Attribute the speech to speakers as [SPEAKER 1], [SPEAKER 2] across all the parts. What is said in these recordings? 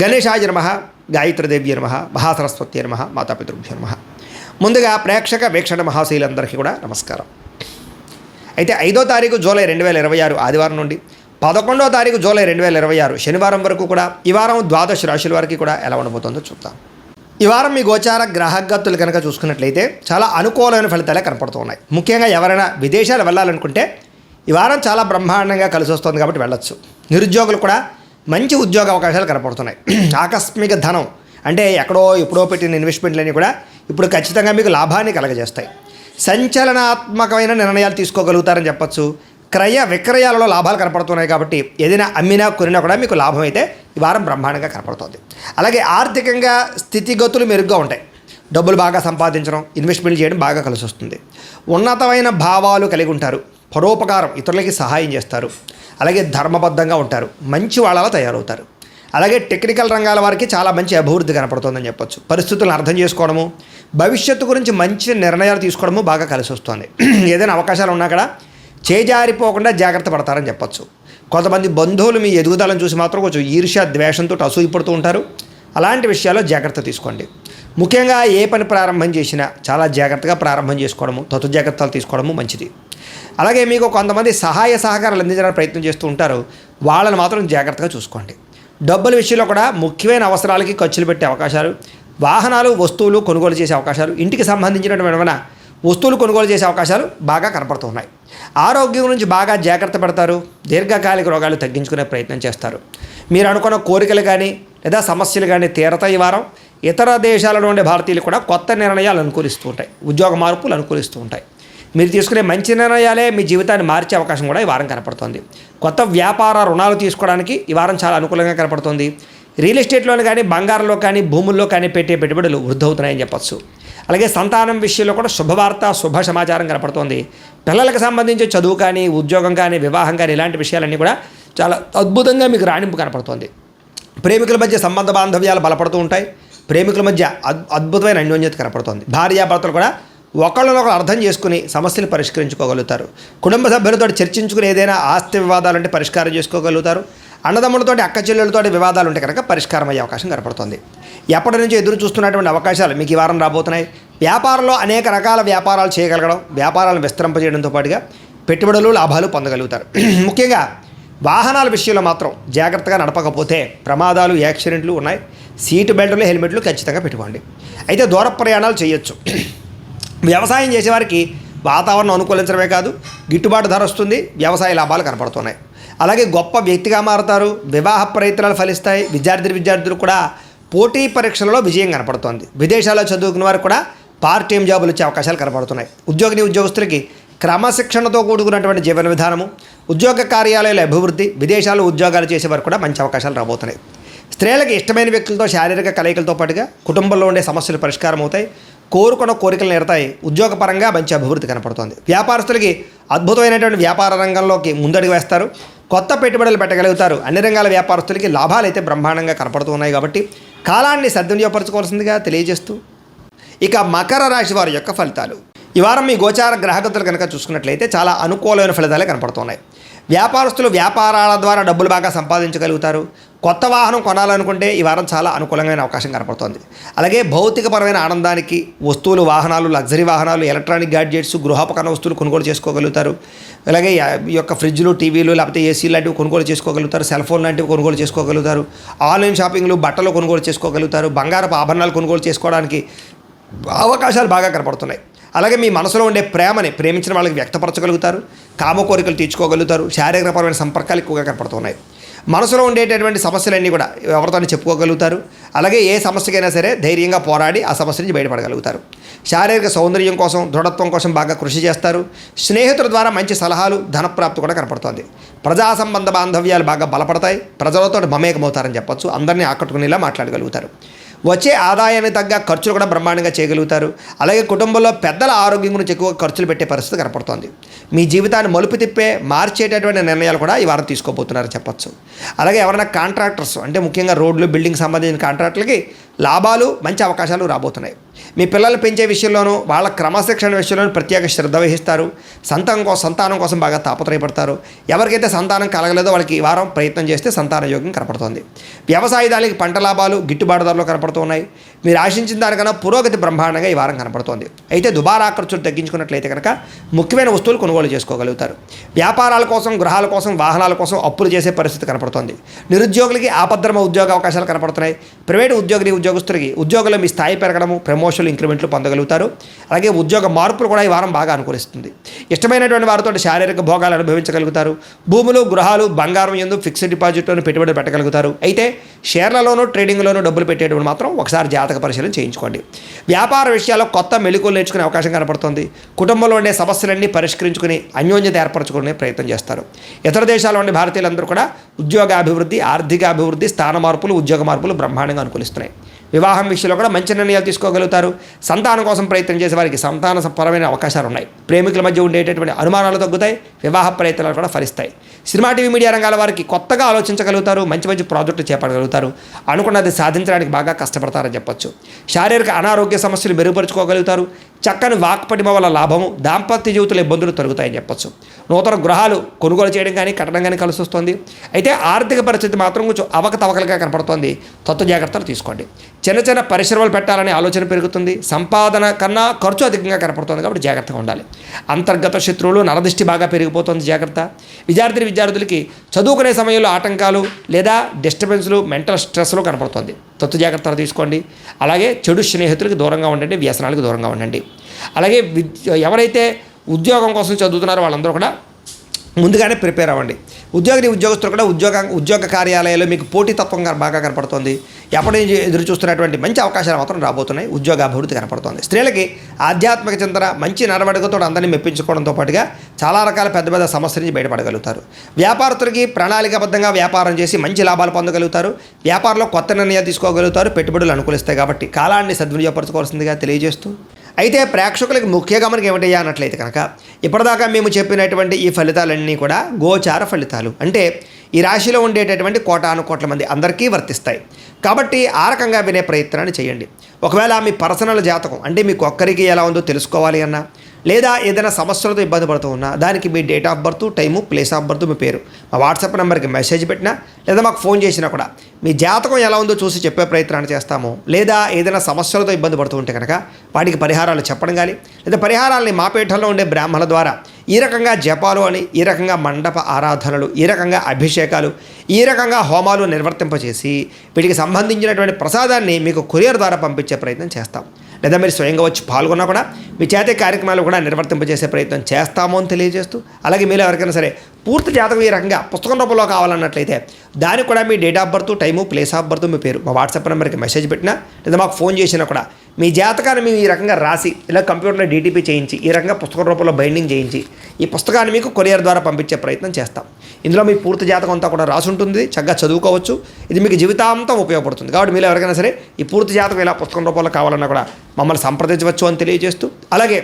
[SPEAKER 1] గణేశాయ నమః, గాయత్రీదేవ్య నమః, మహాసరస్వతి నమః, మాతాపితృభ్యో నమః. ముందుగా ప్రేక్షక వీక్షణ మహాశీలందరికీ కూడా నమస్కారం. అయితే 5వ తారీఖు జూలై 2026 ఆదివారం నుండి 11వ తారీఖు జూలై 2026 శనివారం వరకు కూడా ఈ వారం ద్వాదశ రాశుల వారికి కూడా ఎలా ఉండబోతుందో చూద్దాం. ఈ వారం మీ గోచార గ్రహగతులు కనుక చూసుకున్నట్లయితే చాలా అనుకూలమైన ఫలితాలే కనపడుతూ ఉన్నాయి. ముఖ్యంగా ఎవరైనా విదేశాలు వెళ్ళాలనుకుంటే ఈ వారం చాలా బ్రహ్మాండంగా కలిసి వస్తుంది కాబట్టి వెళ్ళొచ్చు. నిరుద్యోగులు కూడా మంచి ఉద్యోగ అవకాశాలు కనపడుతున్నాయి. ఆకస్మిక ధనం అంటే ఎప్పుడో పెట్టిన ఇన్వెస్ట్మెంట్లన్నీ కూడా ఇప్పుడు ఖచ్చితంగా మీకు లాభాన్ని కలగజేస్తాయి. సంచలనాత్మకమైన నిర్ణయాలు తీసుకోగలుగుతారని చెప్పచ్చు. క్రయ విక్రయాలలో లాభాలు కనపడుతున్నాయి కాబట్టి ఏదైనా అమ్మినా కొనినా కూడా మీకు లాభం అయితే ఈ వారం బ్రహ్మాండంగా కనపడుతుంది. అలాగే ఆర్థికంగా స్థితిగతులు మెరుగ్గా ఉంటాయి. డబ్బులు బాగా సంపాదించడం, ఇన్వెస్ట్మెంట్ చేయడం బాగా కలిసి వస్తుంది. ఉన్నతమైన భావాలు కలిగి ఉంటారు. పరోపకారం, ఇతరులకి సహాయం చేస్తారు. అలాగే ధర్మబద్ధంగా ఉంటారు. మంచి వాళ్ళలా తయారవుతారు. అలాగే టెక్నికల్ రంగాల వారికి చాలా మంచి అభివృద్ధి కనపడుతుందని చెప్పొచ్చు. పరిస్థితులను అర్థం చేసుకోవడము, భవిష్యత్తు గురించి మంచి నిర్ణయాలు తీసుకోవడము బాగా కలిసి వస్తుంది. ఏదైనా అవకాశాలు ఉన్నా కూడా చేజారిపోకుండా జాగ్రత్త పడతారని చెప్పొచ్చు. కొంతమంది బంధువులు మీ ఎదుగుదలను చూసి మాత్రం కొంచెం ఈర్ష్య ద్వేషంతో అసూయపడుతూ ఉంటారు. అలాంటి విషయాల్లో జాగ్రత్త తీసుకోండి. ముఖ్యంగా ఏ పని ప్రారంభం చేసినా చాలా జాగ్రత్తగా ప్రారంభం చేసుకోవడము, తతు జాగ్రత్తలు తీసుకోవడము మంచిది. అలాగే మీకు కొంతమంది సహాయ సహకారాలు అందించడానికి ప్రయత్నం చేస్తూ ఉంటారు. వాళ్ళని మాత్రం జాగ్రత్తగా చూసుకోండి. డబ్బుల విషయంలో కూడా ముఖ్యమైన అవసరాలకి ఖర్చులు పెట్టే అవకాశాలు, వాహనాలు వస్తువులు కొనుగోలు చేసే అవకాశాలు, ఇంటికి సంబంధించినటువంటి వస్తువులు కొనుగోలు చేసే అవకాశాలు బాగా కనపడుతున్నాయి. ఆరోగ్యం గురించి బాగా జాగ్రత్త పడతారు. దీర్ఘకాలిక రోగాలు తగ్గించుకునే ప్రయత్నం చేస్తారు. మీరు అనుకున్న కోరికలు కానీ లేదా సమస్యలు కానీ తీరతాయి. ఈ వారం ఇతర దేశాలలో ఉండే భారతీయులు కూడా కొత్త నిర్ణయాలు అనుకూలిస్తూ ఉంటాయి. ఉద్యోగ మార్పులు అనుకూలిస్తూ ఉంటాయి. మీరు తీసుకునే మంచి నిర్ణయాలే మీ జీవితాన్ని మార్చే అవకాశం కూడా ఈ వారం కనపడుతుంది. కొత్త వ్యాపార రుణాలు తీసుకోవడానికి ఈ వారం చాలా అనుకూలంగా కనపడుతుంది. రియల్ ఎస్టేట్లోని కానీ బంగారంలో కానీ భూముల్లో కానీ పెట్టే పెట్టుబడులు వృద్ధవుతున్నాయని చెప్పచ్చు. అలాగే సంతానం విషయంలో కూడా శుభవార్త, శుభ సమాచారం కనపడుతుంది. పిల్లలకు సంబంధించి చదువు కానీ, ఉద్యోగం కానీ, వివాహం కానీ ఇలాంటి విషయాలన్నీ కూడా చాలా అద్భుతంగా మీకు రాణింపు కనపడుతుంది. ప్రేమికుల మధ్య సంబంధ బాంధవ్యాలు బలపడుతూ ఉంటాయి. ప్రేమికుల మధ్య అద్భుతమైన అన్యోన్యత కనపడుతుంది. భార్యాభర్తలు కూడా ఒకళ్ళనొకరు అర్థం చేసుకుని సమస్యలు పరిష్కరించుకోగలుగుతారు. కుటుంబ సభ్యులతో చర్చించుకుని ఏదైనా ఆస్తి వివాదాలు అంటే పరిష్కారం చేసుకోగలుగుతారు. అన్నదమ్ములతోటి అక్క చెల్లెలతోటి వివాదాలు ఉంటే కనుక పరిష్కారం అయ్యే అవకాశం కనపడుతుంది. ఎప్పటి నుంచో ఎదురు చూస్తున్నటువంటి అవకాశాలు మీకు ఈ వారం రాబోతున్నాయి. వ్యాపారంలో అనేక రకాల వ్యాపారాలు చేయగలగడం, వ్యాపారాలను విస్తరింపజేయడంతో పాటుగా పెట్టుబడులు, లాభాలు పొందగలుగుతారు. ముఖ్యంగా వాహనాల విషయంలో మాత్రం జాగ్రత్తగా నడపకపోతే ప్రమాదాలు, యాక్సిడెంట్లు ఉన్నాయి. సీటు బెల్టులు, హెల్మెట్లు ఖచ్చితంగా పెట్టుకోండి. అయితే దూర ప్రయాణాలు చేయొచ్చు. వ్యవసాయం చేసేవారికి వాతావరణం అనుకూలించడమే కాదు, గిట్టుబాటు ధర వస్తుంది. వ్యవసాయ లాభాలు కనపడుతున్నాయి. అలాగే గొప్ప వ్యక్తిగా మారుతారు. వివాహ ప్రయత్నాలు ఫలిస్తాయి. విద్యార్థులు కూడా పోటీ పరీక్షలలో విజయం కనపడుతోంది. విదేశాల్లో చదువుకున్న వారికి కూడా పార్ట్ టైం జాబులు వచ్చే అవకాశాలు కనపడుతున్నాయి. ఉద్యోగస్తులకి క్రమశిక్షణతో కూడుకున్నటువంటి జీవన విధానము, ఉద్యోగ కార్యాలయాల అభివృద్ధి, విదేశాల్లో ఉద్యోగాలు చేసేవారు కూడా మంచి అవకాశాలు రాబోతున్నాయి. స్త్రీలకు ఇష్టమైన వ్యక్తులతో శారీరక కలయికలతో పాటుగా కుటుంబంలో ఉండే సమస్యలు పరిష్కారం అవుతాయి. కోరుకున్న కోరికలు నేరతాయి. ఉద్యోగపరంగా మంచి అభివృద్ధి కనపడుతుంది. వ్యాపారస్తులకి అద్భుతమైనటువంటి వ్యాపార రంగంలోకి ముందడుగు వేస్తారు. కొత్త పెట్టుబడులు పెట్టగలుగుతారు. అన్ని రంగాల వ్యాపారస్తులకి లాభాలు అయితే బ్రహ్మాండంగా కనపడుతూ ఉన్నాయి కాబట్టి కాలాన్ని సద్వినియోగపరచుకోవాల్సిందిగా తెలియజేస్తూ ఇక మకర రాశి వారి యొక్క ఫలితాలు. ఈ వారం మీ గోచార గ్రహగతులు కనుక చూసుకున్నట్లయితే చాలా అనుకూలమైన ఫలితాలే కనపడుతున్నాయి. వ్యాపారస్తులు వ్యాపారాల ద్వారా డబ్బులు బాగా సంపాదించగలుగుతారు. కొత్త వాహనం కొనాలనుకుంటే ఈ వారం చాలా అనుకూలమైన అవకాశం కనపడుతుంది. అలాగే భౌతికపరమైన ఆనందానికి వస్తువులు, వాహనాలు, లగ్జరీ వాహనాలు, ఎలక్ట్రానిక్ గ్యాడ్జెట్స్, గృహోపకరణ వస్తువులు కొనుగోలు చేసుకోగలుగుతారు. అలాగే ఈ యొక్క ఫ్రిడ్జ్లు, టీవీలు, లేకపోతే ఏసీ లాంటివి కొనుగోలు చేసుకోగలుగుతారు. సెల్ ఫోన్ లాంటివి కొనుగోలు చేసుకోగలుగుతారు. ఆన్లైన్ షాపింగ్లు, బట్టలు కొనుగోలు చేసుకోగలుగుతారు. బంగారపు ఆభరణాలు కొనుగోలు చేసుకోవడానికి అవకాశాలు బాగా కనపడుతున్నాయి. అలాగే మీ మనసులో ఉండే ప్రేమని ప్రేమించిన వాళ్ళకి వ్యక్తపరచగలుగుతారు. కామ కోరికలు తీర్చుకోగలుగుతారు. శారీరకపరమైన సంపర్కాలు ఎక్కువగా కనపడుతున్నాయి. మనసులో ఉండేటటువంటి సమస్యలన్నీ కూడా ఎవరితోనే చెప్పుకోగలుగుతారు. అలాగే ఏ సమస్యకైనా సరే ధైర్యంగా పోరాడి ఆ సమస్య నుంచి బయటపడగలుగుతారు. శారీరక సౌందర్యం కోసం, దృఢత్వం కోసం బాగా కృషి చేస్తారు. స్నేహితుల ద్వారా మంచి సలహాలు, ధనప్రాప్తి కూడా కనపడుతుంది. ప్రజా సంబంధ బాంధవ్యాలు బాగా బలపడతాయి. ప్రజలతో మమేకమవుతారని చెప్పొచ్చు. అందరినీ ఆకట్టుకునేలా మాట్లాడగలుగుతారు. వచ్చే ఆదాయానికి తగ్గ ఖర్చులు కూడా బ్రహ్మాండంగా చేయగలుగుతారు. అలాగే కుటుంబంలో పెద్దల ఆరోగ్యం గురించి ఎక్కువ ఖర్చులు పెట్టే పరిస్థితి కనపడుతోంది. మీ జీవితాన్ని మలుపు తిప్పే మార్చేటటువంటి నిర్ణయాలు కూడా ఈ వారం తీసుకోబోతున్నారని చెప్పొచ్చు. అలాగే ఎవరైనా కాంట్రాక్టర్స్ అంటే ముఖ్యంగా రోడ్లు, బిల్డింగ్ సంబంధించిన కాంట్రాక్టులకి లాభాలు మంచి అవకాశాలు రాబోతున్నాయి. మీ పిల్లల్ని పెంచే విషయంలోనూ వాళ్ళ క్రమశిక్షణ విషయంలోనూ ప్రత్యేక శ్రద్ధ వహిస్తారు. సంతానం కోసం బాగా తాపత్రయపడతారు. ఎవరికైతే సంతానం కలగలేదో వాళ్ళకి ఈ వారం ప్రయత్నం చేస్తే సంతాన యోగం కనపడుతోంది. వ్యవసాయదారులకి పంట లాభాలు గిట్టుబాటు ధరలు కనపడుతూ ఉన్నాయి. మీరు ఆశించిన దానికన్నా పురోగతి బ్రహ్మాండంగా ఈ వారం కనపడుతోంది. అయితే దుబారా ఖర్చులు తగ్గించుకున్నట్లయితే కనుక ముఖ్యమైన వస్తువులు కొనుగోలు చేసుకోగలుగుతారు. వ్యాపారాల కోసం, గృహాల కోసం, వాహనాల కోసం అప్పులు చేసే పరిస్థితి కనపడుతోంది. నిరుద్యోగులకి ఆపద్ధర్మ ఉద్యోగ అవకాశాలు కనపడుతున్నాయి. ప్రైవేటు ఉద్యోగస్తులకి ఉద్యోగంలో మీ స్థాయి పెరగడము, ప్రమోషన్లు, ఇంక్రిమెంట్లు పొందగలుగుతారు. అలాగే ఉద్యోగ మార్పులు కూడా ఈ వారం బాగా అనుకూలిస్తుంది. ఇష్టమైనటువంటి వారితో శారీరక భోగాలు అనుభవించగలుగుతారు. భూములు, గృహాలు, బంగారం యందు ఫిక్స్డ్ డిపాజిట్లోనూ పెట్టుబడులు పెట్టగలుగుతారు. అయితే షేర్లలోనూ, ట్రేడింగ్లోనూ డబ్బులు పెట్టేటప్పుడు మాత్రం ఒకసారి జాతక పరిశీలన చేయించుకోండి. వ్యాపార విషయాల్లో కొత్త మెళుకువలు నేర్చుకునే అవకాశం కనపడుతుంది. కుటుంబంలో ఉండే సమస్యలన్నీ పరిష్కరించుకుని అన్యోన్యత ఏర్పరచుకునే ప్రయత్నం చేస్తారు. ఇతర దేశాల్లో ఉండే భారతీయులందరూ కూడా ఉద్యోగాభివృద్ధి, ఆర్థికాభివృద్ధి, స్థాన మార్పులు, ఉద్యోగ మార్పులు బ్రహ్మాండంగా అనుకూలిస్తున్నాయి. వివాహం విషయంలో కూడా మంచి నిర్ణయాలు తీసుకోగలుగుతారు. సంతానం కోసం ప్రయత్నం చేసే వారికి సంతానపరమైన అవకాశాలు ఉన్నాయి. ప్రేమికుల మధ్య ఉండేటటువంటి అనుమానాలు తగ్గుతాయి. వివాహ ప్రయత్నాలు కూడా ఫలిస్తాయి. సినిమా, టీవీ, మీడియా రంగాల వారికి కొత్తగా ఆలోచించగలుగుతారు. మంచి మంచి ప్రాజెక్టులు చేపట్టగలుగుతారు. అనుకున్నది సాధించడానికి బాగా కష్టపడతారని చెప్పొచ్చు. శారీరక అనారోగ్య సమస్యలు మెరుగుపరుచుకోగలుగుతారు. చక్కని వాక్పటిమ వల్ల లాభము, దాంపత్య జీవితంలో ఇబ్బందులు తొలగుతాయని చెప్పొచ్చు. నూతన గృహాలు కొనుగోలు చేయడం కానీ, కట్టడం కానీ కలిసి వస్తుంది. అయితే ఆర్థిక పరిస్థితి మాత్రం కొంచెం అవకతవకలుగా కనపడుతోంది. జాగ్రత్తలు తీసుకోండి. చిన్న చిన్న పరిశ్రమలు పెట్టాలనే ఆలోచన పెరుగుతుంది. సంపాదన కన్నా ఖర్చు అధికంగా కనపడుతుంది. కాబట్టి జాగ్రత్తగా ఉండాలి. అంతర్గత శత్రువులు, నరదృష్టి బాగా పెరిగిపోతుంది. జాగ్రత్త. విద్యార్థులకి చదువుకునే సమయంలో ఆటంకాలు లేదా డిస్టర్బెన్స్లు, మెంటల్ స్ట్రెస్లు కనపడుతుంది. జాగ్రత్తలు తీసుకోండి. అలాగే చెడు స్నేహితులకి దూరంగా ఉండండి. వ్యసనాలకు దూరంగా ఉండండి. అలాగే ఎవరైతే ఉద్యోగం కోసం చదువుతున్నారో వాళ్ళందరూ కూడా ముందుగానే ప్రిపేర్ అవ్వండి. ఉద్యోగస్తులు కూడా ఉద్యోగ కార్యాలయాల్లో మీకు పోటీతత్వం బాగా కనపడుతుంది. ఎప్పటి నుంచి ఎదురు చూస్తున్నటువంటి మంచి అవకాశాలు మాత్రం రాబోతున్నాయి. ఉద్యోగ అభివృద్ధి కనపడుతుంది. స్త్రీలకి ఆధ్యాత్మిక చింతన, మంచి నడవడికతో అందరినీ మెప్పించుకోవడంతో పాటుగా చాలా రకాల పెద్ద పెద్ద సమస్యల నుంచి బయటపడగలుగుతారు. వ్యాపారస్తులకి ప్రణాళికాబద్ధంగా వ్యాపారం చేసి మంచి లాభాలు పొందగలుగుతారు. వ్యాపారంలో కొత్త నిర్ణయాలు తీసుకోగలుగుతారు. పెట్టుబడులు అనుకూలిస్తాయి. కాబట్టి కాలాన్ని సద్వినియోగపరచుకోవాల్సిందిగా తెలియజేస్తూ, అయితే ప్రేక్షకులకు ముఖ్య గమనిక ఏమిటయ్యా అన్నట్లయితే కనుక ఇప్పటిదాకా మేము చెప్పినటువంటి ఈ ఫలితాలన్నీ కూడా గోచార ఫలితాలు. అంటే ఈ రాశిలో ఉండేటటువంటి కోటాను మంది అందరికీ వర్తిస్తాయి. కాబట్టి ఆ రకంగా వినే ప్రయత్నాన్ని చేయండి. ఒకవేళ మీ పర్సనల్ జాతకం అంటే మీకు ఒక్కరికి ఎలా ఉందో తెలుసుకోవాలి అన్నా, లేదా ఏదైనా సమస్యలతో ఇబ్బంది పడుతూ ఉన్నా, దానికి మీ date of birth, time, place of birth, మీ పేరు మా వాట్సాప్ నెంబర్కి మెసేజ్ పెట్టినా లేదా మాకు ఫోన్ చేసినా కూడా మీ జాతకం ఎలా ఉందో చూసి చెప్పే ప్రయత్నాన్ని చేస్తాము. లేదా ఏదైనా సమస్యలతో ఇబ్బంది పడుతూ ఉంటే కనుక వాటికి పరిహారాలు చెప్పడం కానీ, లేదా పరిహారాలని మా పీఠంలో ఉండే బ్రాహ్మణుల ద్వారా ఈ రకంగా జపాలు అని, ఈ రకంగా మండప ఆరాధనలు, ఈ రకంగా అభిషేకాలు, ఈ రకంగా హోమాలు నిర్వర్తింపచేసి వీటికి సంబంధించినటువంటి ప్రసాదాన్ని మీకు కొరియర్ ద్వారా పంపించే ప్రయత్నం చేస్తాం. లేదా మీరు స్వయంగా వచ్చి పాల్గొన్నా కూడా మీ చేతే కార్యక్రమాలు కూడా నిర్వర్తింపజేసే ప్రయత్నం చేస్తాము అని తెలియజేస్తూ, అలాగే మీరు ఎవరికైనా సరే పూర్తి జాతకం ఈ రకంగా పుస్తకం రూపంలో కావాలన్నట్లయితే దానికి కూడా మీ date of birth, time, place of birth, మీ పేరు మా వాట్సాప్ నెంబర్కి మెసేజ్ పెట్టినా లేదా మాకు ఫోన్ చేసినా కూడా మీ జాతకాన్ని మేము ఈ రకంగా రాసి ఇలా కంప్యూటర్లో డీటీపీ చేయించి ఈ రకంగా పుస్తకం రూపంలో బైండింగ్ చేయించి ఈ పుస్తకాన్ని మీకు కొరియర్ ద్వారా పంపించే ప్రయత్నం చేస్తాం. ఇందులో మీ పూర్తి జాతకం అంతా కూడా రాసి ఉంటుంది. చక్కగా చదువుకోవచ్చు. ఇది మీకు జీవితాంతం ఉపయోగపడుతుంది. కాబట్టి మీరు ఎవరికైనా సరే ఈ పూర్తి జాతకం ఇలా పుస్తకం రూపంలో కావాలన్నా కూడా మమ్మల్ని సంప్రదించవచ్చు అని తెలియజేస్తూ, అలాగే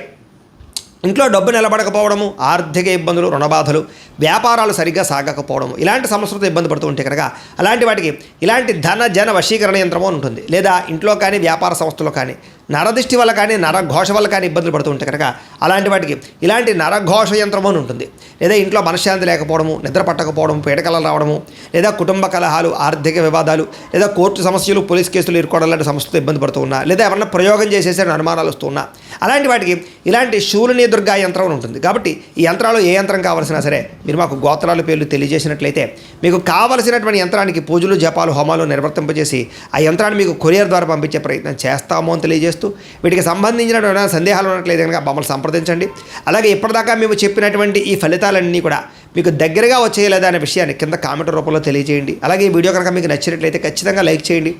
[SPEAKER 1] ఇంట్లో డబ్బు నిలబడకపోవడము, ఆర్థిక ఇబ్బందులు, రుణబాధలు, వ్యాపారాలు సరిగ్గా సాగకపోవడము, ఇలాంటి సమస్యలతో ఇబ్బంది పడుతూ ఉంటే కనుక అలాంటి వాటికి ఇలాంటి ధన జన వశీకరణ యంత్రము అని ఉంటుంది. లేదా ఇంట్లో కానీ వ్యాపార సంస్థలో కానీ నరదృష్టి వల్ల కానీ నరఘోష వల్ల కానీ ఇబ్బందులు పడుతూ ఉంటే కనుక అలాంటి వాటికి ఇలాంటి నరఘోష యంత్రము అని ఉంటుంది. లేదా ఇంట్లో మనశ్శాంతి లేకపోవడము, నిద్ర పట్టకపోవడము, పీడకలలు రావడము, లేదా కుటుంబ కలహాలు, ఆర్థిక వివాదాలు, లేదా కోర్టు సమస్యలు, పోలీస్ కేసులు ఇరుకోవడం లాంటి సమస్యలతో ఇబ్బంది పడుతూ ఉన్నా, లేదా ఎవరన్నా ప్రయోగం చేసేసే అనుమానాలు వస్తూ ఉన్నా, అలాంటి వాటికి ఇలాంటి శూలిని దుర్గా యంత్రం అని ఉంటుంది. కాబట్టి ఈ యంత్రాలు ఏ యంత్రం కావాల్సినా సరే మీరు మాకు గోత్రాల పేర్లు తెలియజేసినట్లయితే మీకు కావలసినటువంటి యంత్రానికి పూజలు, జపాలు, హోమాలు నిర్వర్తింపజేసి ఆ యంత్రాన్ని మీకు కొరియర్ ద్వారా పంపించే ప్రయత్నం చేస్తాము అని తెలియజేస్తూ, వీటికి సంబంధించిన సందేహాలు ఉన్నట్లయితే కనుక మమ్మల్ని సంప్రదించండి. అలాగే ఇప్పటిదాకా మేము చెప్పినటువంటి ఈ ఫలితాలన్నీ కూడా మీకు దగ్గరగా వచ్చేయలేదా అనే విషయాన్ని కింద కామెంట్ రూపంలో తెలియజేయండి. అలాగే ఈ వీడియో కనుక మీకు నచ్చినట్లయితే ఖచ్చితంగా లైక్ చేయండి,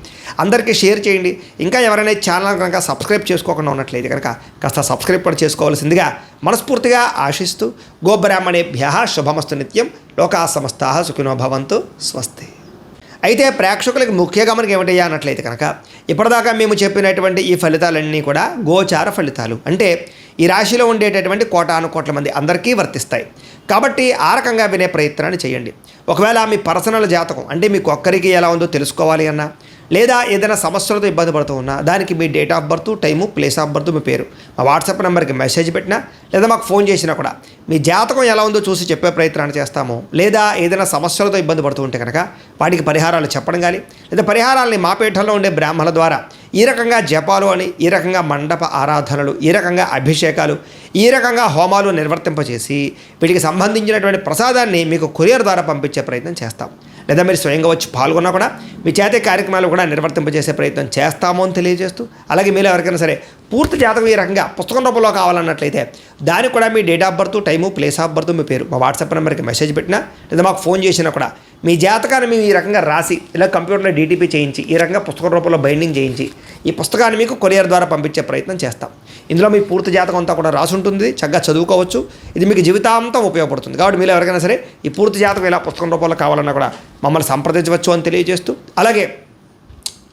[SPEAKER 1] అందరికీ షేర్ చేయండి. ఇంకా ఎవరైనా ఛానల్ కనుక సబ్స్క్రైబ్ చేసుకోకుండా ఉన్నట్లయితే కనుక కాస్త సబ్స్క్రైబ్ కూడా చేసుకోవాల్సిందిగా మనస్ఫూర్తిగా ఆశిస్తూ, గోబ్రాహ్మణేభ్యః శుభమస్తు నిత్యం, లోకాః సమస్తాః సుఖినో భవంతు, స్వస్తి. అయితే ప్రేక్షకులకు ముఖ్య గమనిక ఏమిటయ్యా అన్నట్లయితే కనుక ఇప్పటిదాకా మేము చెప్పినటువంటి ఈ ఫలితాలన్నీ కూడా గోచార ఫలితాలు. అంటే ఈ రాశిలో ఉండేటటువంటి కోటాను మంది అందరికీ వర్తిస్తాయి. కాబట్టి ఆ రకంగా వినే ప్రయత్నాన్ని చేయండి. ఒకవేళ మీ పర్సనల్ జాతకం అంటే మీకు ఒక్కరికి ఎలా ఉందో తెలుసుకోవాలి అన్నా, లేదా ఏదైనా సమస్యలతో ఇబ్బంది పడుతూ ఉన్నా దానికి మీ date of birth, time, place of birth, మీ పేరు మా వాట్సాప్ నెంబర్కి మెసేజ్ పెట్టినా లేదా మాకు ఫోన్ చేసినా కూడా మీ జాతకం ఎలా ఉందో చూసి చెప్పే ప్రయత్నాన్ని చేస్తాము. లేదా ఏదైనా సమస్యలతో ఇబ్బంది పడుతూ ఉంటే కనుక వాటికి పరిహారాలు చెప్పడం కానీ లేదా పరిహారాలని మా పీఠంలో ఉండే బ్రాహ్మణుల ద్వారా ఈ రకంగా జపాలు అని, ఈ రకంగా మండప ఆరాధనలు, ఈ రకంగా అభిషేకాలు, ఈ రకంగా హోమాలు నిర్వర్తింపచేసి వీటికి సంబంధించినటువంటి ప్రసాదాన్ని మీకు కొరియర్ ద్వారా పంపించే ప్రయత్నం చేస్తాం. లేదా మీరు స్వయంగా వచ్చి పాల్గొన్నా కూడా మీ చేతే కార్యక్రమాలు కూడా నిర్వర్తింపజేసే ప్రయత్నం చేస్తాము అని తెలియజేస్తూ, అలాగే మీరు ఎవరికైనా సరే పూర్తి జాతకం ఈ రకంగా పుస్తకం రూపంలో కావాలన్నట్లయితే దానికి కూడా మీ date of birth, time, place of birth, మీ పేరు మా వాట్సాప్ నెంబర్కి మెసేజ్ పెట్టినా లేదా మాకు ఫోన్ చేసినా కూడా మీ జాతకాన్ని మేము ఈ రకంగా రాసి ఇలా కంప్యూటర్లో డీటీపీ చేయించి ఈ రకంగా పుస్తకం రూపంలో బైండింగ్ చేయించి ఈ పుస్తకాన్ని మీకు కొరియర్ ద్వారా పంపించే ప్రయత్నం చేస్తాం. ఇందులో మీ పూర్తి జాతకం అంతా కూడా రాసి ఉంటుంది, చక్కగా చదువుకోవచ్చు. ఇది మీకు జీవితాంతం ఉపయోగపడుతుంది. కాబట్టి మీరు ఎవరికైనా సరే ఈ పూర్తి జాతకం ఇలా పుస్తకం రూపంలో కావాలన్నా కూడా మమ్మల్ని సంప్రదించవచ్చు అని తెలియజేస్తూ, అలాగే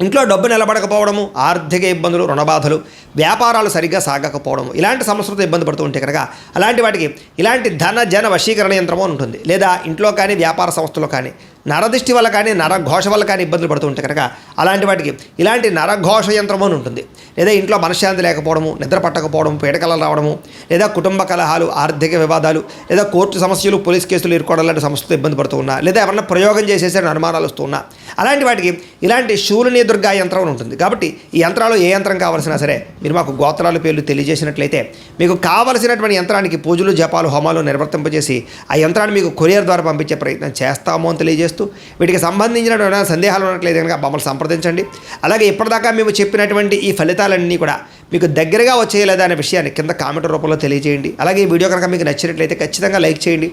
[SPEAKER 1] ఇంట్లో డబ్బు నిలబడకపోవడము, ఆర్థిక ఇబ్బందులు, రుణబాధలు, వ్యాపారాలు సరిగ్గా సాగకపోవడము, ఇలాంటి సమస్యలతో ఇబ్బంది పడుతూ ఉంటే కనుక అలాంటి వాటికి ఇలాంటి ధన జన వశీకరణ యంత్రము అని ఉంటుంది. లేదా ఇంట్లో కానీ వ్యాపార సంస్థలో కానీ నరదృష్టి వల్ల కానీ నరఘోష వల్ల కానీ ఇబ్బందులు పడుతూ ఉంటే కనుక అలాంటి వాటికి ఇలాంటి నరఘోష యంత్రము అని ఉంటుంది. లేదా ఇంట్లో మనశ్శాంతి లేకపోవడము, నిద్ర పట్టకపోవడం, పీడకలలు రావడము, లేదా కుటుంబ కలహాలు, ఆర్థిక వివాదాలు, లేదా కోర్టు సమస్యలు, పోలీస్ కేసులు ఇరుకోవడం లాంటి సమస్యలతో ఇబ్బంది పడుతూ ఉన్నా, లేదా ఎవరన్నా ప్రయోగం చేసేసే అనుమానాలు వస్తూ ఉన్నా అలాంటి వాటికి ఇలాంటి శూలిని దుర్గా యంత్రం అని ఉంటుంది. కాబట్టి ఈ యంత్రాలు ఏ యంత్రం కావాల్సినా సరే మీరు మాకు గోత్రాల పేర్లు తెలియజేసినట్లయితే మీకు కావలసినటువంటి యంత్రానికి పూజలు, జపాలు, హోమాలు నిర్వర్తింపజేసి ఆ యంత్రాన్ని మీకు కొరియర్ ద్వారా పంపించే ప్రయత్నం చేస్తాము అని తెలియజేస్తూ, వీటికి సంబంధించిన సందేహాలు ఉన్నట్లయితే కనుక మమ్మల్ని సంప్రదించండి. అలాగే ఇప్పటిదాకా మేము చెప్పినటువంటి ఈ ఫలితాలన్నీ కూడా మీకు దగ్గరగా వచ్చేయలేదా అనే విషయాన్ని కింద కామెంట్ రూపంలో తెలియజేయండి. అలాగే ఈ వీడియో కనుక మీకు నచ్చినట్లయితే ఖచ్చితంగా లైక్ చేయండి,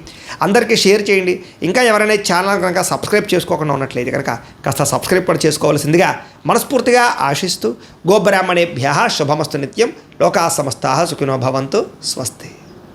[SPEAKER 1] అందరికీ షేర్ చేయండి. ఇంకా ఎవరైనా ఛానల్ కనుక సబ్స్క్రైబ్ చేసుకోకుండా ఉన్నట్లయితే కనుక కాస్త సబ్స్క్రైబ్ కూడా చేసుకోవాల్సిందిగా మనస్ఫూర్తిగా ఆశిస్తూ, గోబ్రాహ్మణేభ్యః శుభమస్తు నిత్యం, లోకాః సమస్తాః సుఖినో భవంతు, స్వస్తి.